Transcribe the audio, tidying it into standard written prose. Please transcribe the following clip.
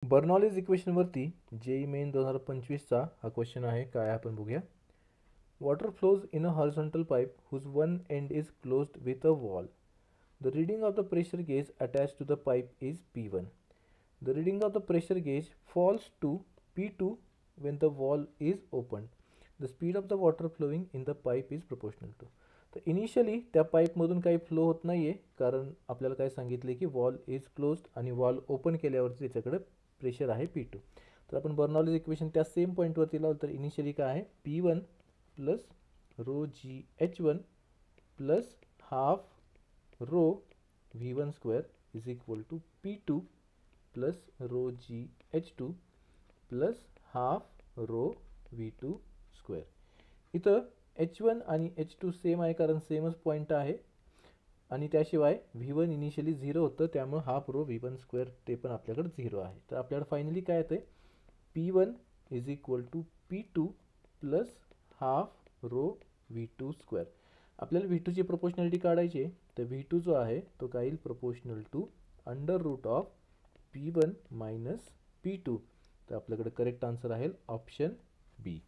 Bernoulli's इक्वेशनवरती JEE Main 2025चा हा क्वेश्चन आहे. काय आपण बघूया. Water flows in a horizontal pipe whose one end is closed with a valve. The reading of the pressure gauge attach to the pipe is P1. The reading of the pressure gauge falls to P2 when the wall is opened. The speed of the water flowing in the pipe is proportional to. तर initially त्या पाईपमधून काही flow होत नाही आहे, कारण आपल्याला काय सांगितले की वॉल इज क्लोज्ड आणि वॉल ओपन केल्यावरती त्याच्याकडे प्रेशर आहे P2. तर आपण बर्नॉलीज इक्वेशन त्या सेम पॉईंटवरती लावलं तर इनिशियली काय आहे P1 plus rho g H1 plus half rho V1 square is equal to P2 plus rho g H2 plus half rho V2 square. इथं H1 आणि H2 सेम आहे कारण सेमच पॉईंट आहे आणि त्याशिवाय V1 इनिशियली 0 होतं, त्यामुळे हाफ रो V1 स्क्वेअर ते पण आपल्याकडे 0 आहे. तर आपल्याला फायनली काय येतं P1 is equal to P2 plus half rho V2 square. आपल्याला V2ची प्रोपोर्शनॅलिटी काढायची आहे, तर V2 जो आहे तो काय येईल proportional to under root of P1 minus P2. तर आपल्याकडे करेक्ट आन्सर आहे ऑप्शन बी.